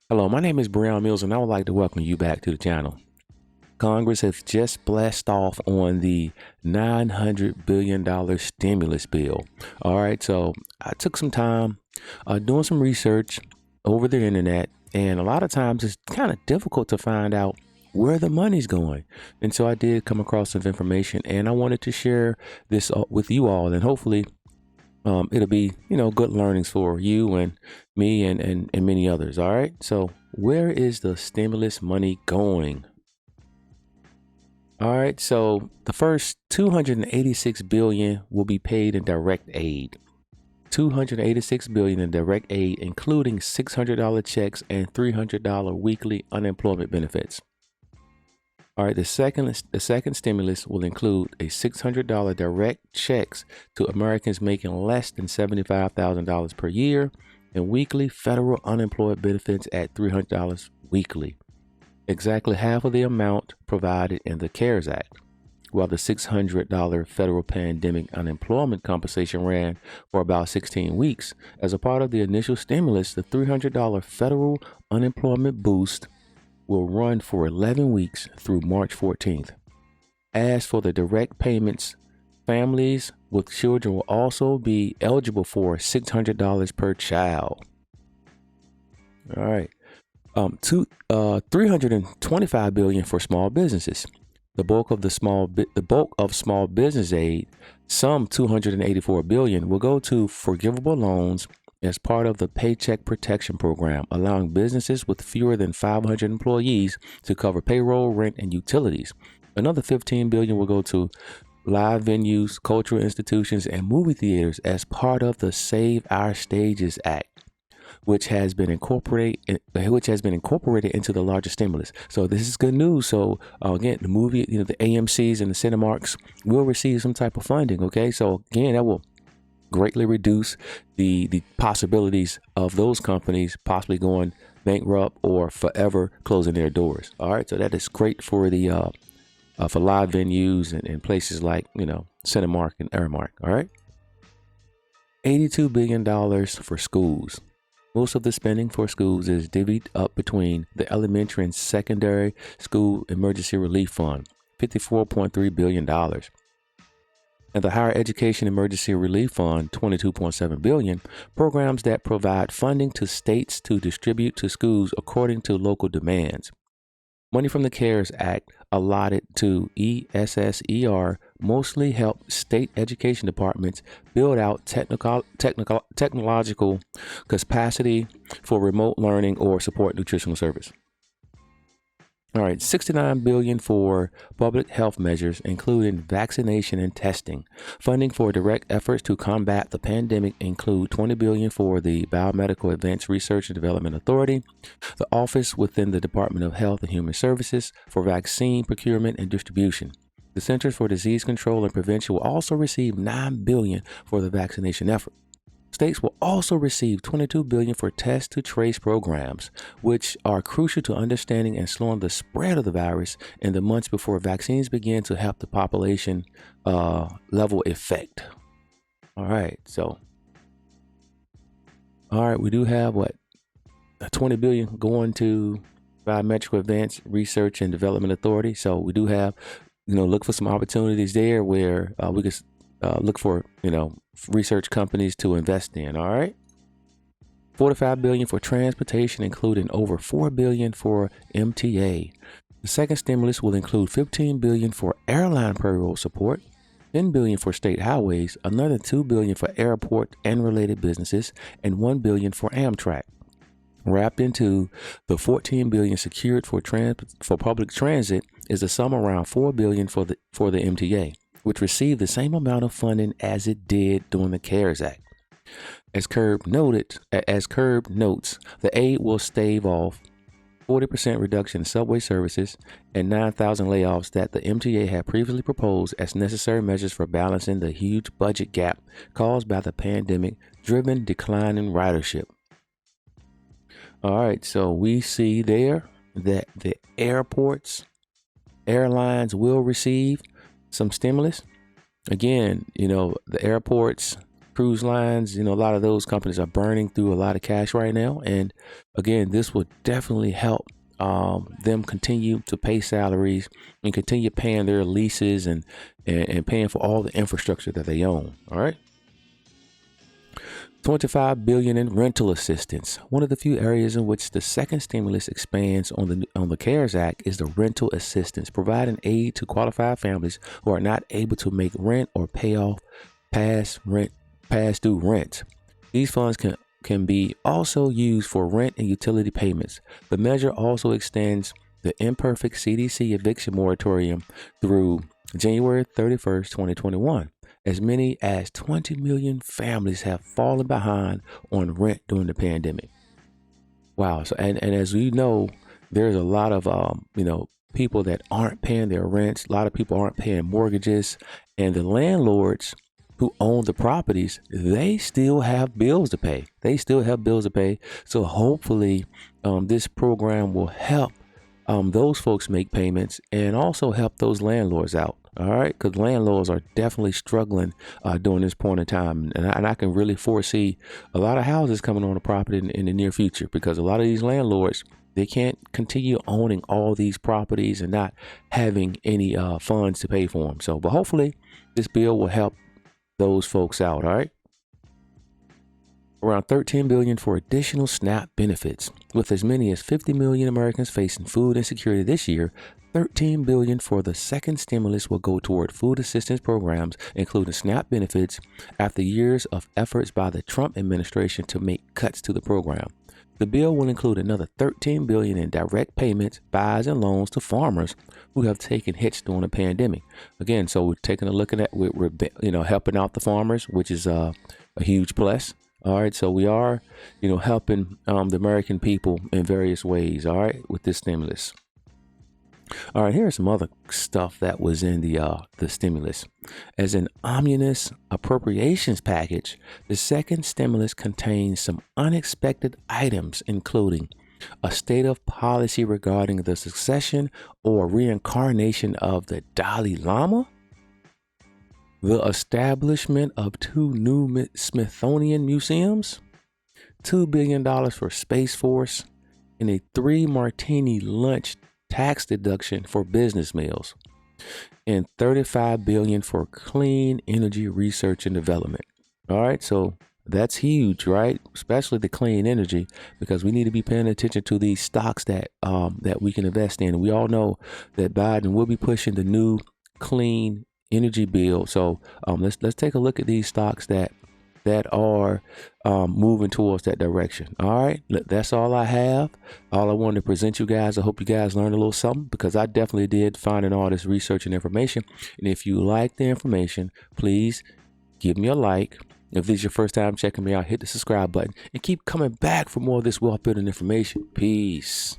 Hello, my name is Brehon Mills, and I would like to welcome you back to the channel. Congress has just blessed off on the $900 billion stimulus bill. All right, so I took some time doing some research over the internet, and a lot of times it's kind of difficult to find out where the money's going. And so I did come across some information, and I wanted to share this with you all, and hopefully it'll be, good learnings for you and me and many others. All right. So where is the stimulus money going? All right. So the first 286 billion will be paid in direct aid. 286 billion in direct aid, including $600 checks and $300 weekly unemployment benefits. All right, the second stimulus will include a $600 direct checks to Americans making less than $75,000 per year and weekly federal unemployment benefits at $300 weekly, exactly half of the amount provided in the CARES Act. While the $600 federal pandemic unemployment compensation ran for about 16 weeks, as a part of the initial stimulus, the $300 federal unemployment boost will run for 11 weeks through March 14th. As for the direct payments, families with children will also be eligible for $600 per child. All right. 325 billion for small businesses. The bulk of small business aid, some 284 billion, will go to forgivable loans as part of the Paycheck Protection Program, allowing businesses with fewer than 500 employees to cover payroll, rent, and utilities. Another 15 billion will go to live venues, cultural institutions, and movie theaters as part of the Save Our Stages Act, which has been incorporated into the larger stimulus. So this is good news. So again, the movie, the AMCs and the Cinemarks will receive some type of funding. Okay, so again, that will greatly reduce the possibilities of those companies possibly going bankrupt or forever closing their doors. All right, so that is great for the for live venues and places like Cinemark and Airmark. All right, $82 billion for schools. Most of the spending for schools is divvied up between the elementary and secondary school emergency relief fund, $54.3 billion. And the Higher Education Emergency Relief Fund, $22.7 billion, programs that provide funding to states to distribute to schools according to local demands. Money from the CARES Act allotted to ESSER mostly help state education departments build out technological capacity for remote learning or support nutritional service. All right, 69 billion for public health measures, including vaccination and testing. Funding for direct efforts to combat the pandemic include 20 billion for the Biomedical Advanced Research and Development Authority, the office within the Department of Health and Human Services for vaccine procurement and distribution. The Centers for Disease Control and Prevention will also receive 9 billion for the vaccination effort. States will also receive $22 billion for test to trace programs, which are crucial to understanding and slowing the spread of the virus in the months before vaccines begin to have the population level effect. All right, we do have $20 billion going to Biomedical Advanced Research and Development Authority. So we do have, look for some opportunities there where we could look for, research companies to invest in. All right. $45 billion for transportation, including over $4 billion for MTA. The second stimulus will include $15 billion for airline payroll support, $10 billion for state highways, another $2 billion for airport and related businesses, and $1 billion for Amtrak. Wrapped into the $14 billion secured for public transit is a sum around $4 billion for the MTA, which received the same amount of funding as it did during the CARES Act. As Curb notes, the aid will stave off 40% reduction in subway services and 9,000 layoffs that the MTA had previously proposed as necessary measures for balancing the huge budget gap caused by the pandemic-driven decline in ridership. All right, so we see there that the airlines will receive some stimulus. Again, the airports, cruise lines, a lot of those companies are burning through a lot of cash right now. And again, this will definitely help them continue to pay salaries and continue paying their leases and paying for all the infrastructure that they own. All right. $25 billion in rental assistance. One of the few areas in which the second stimulus expands on the CARES Act is the rental assistance, providing aid to qualified families who are not able to make rent or pay off past due rent. These funds can be also used for rent and utility payments. The measure also extends the imperfect CDC eviction moratorium through January 31st, 2021. As many as 20 million families have fallen behind on rent during the pandemic. Wow. So, and as we know, there's a lot of, people that aren't paying their rents. A lot of people aren't paying mortgages, and the landlords who own the properties, they still have bills to pay. So hopefully, this program will help those folks make payments and also help those landlords out. All right, because landlords are definitely struggling during this point in time, and I can really foresee a lot of houses coming on the property in the near future, because a lot of these landlords, they can't continue owning all these properties and not having any funds to pay for them. So, but hopefully, this bill will help those folks out. All right. Around $13 billion for additional SNAP benefits. With as many as 50 million Americans facing food insecurity this year, $13 billion for the second stimulus will go toward food assistance programs, including SNAP benefits, after years of efforts by the Trump administration to make cuts to the program. The bill will include another $13 billion in direct payments, buys, and loans to farmers who have taken hits during the pandemic. Again, so we're taking a look at that. We're helping out the farmers, which is a huge plus. All right, so we are, helping the American people in various ways. All right, with this stimulus. All right, here's some other stuff that was in the stimulus. As an omnibus appropriations package, the second stimulus contains some unexpected items, including a state of policy regarding the succession or reincarnation of the Dalai Lama, the establishment of 2 new Smithsonian museums, $2 billion for Space Force, and a 3 martini lunch tax deduction for business meals, and $35 billion for clean energy research and development. All right, so that's huge, right? Especially the clean energy, because we need to be paying attention to these stocks that we can invest in. And we all know that Biden will be pushing the new clean energy bill. So let's take a look at these stocks that are moving towards that direction. All right, that's all I have. All I wanted to present you guys. I hope you guys learned a little something, because I definitely did, finding all this research and information. And if you like the information, please give me a like. If this is your first time checking me out, hit the subscribe button and keep coming back for more of this wealth building information. Peace.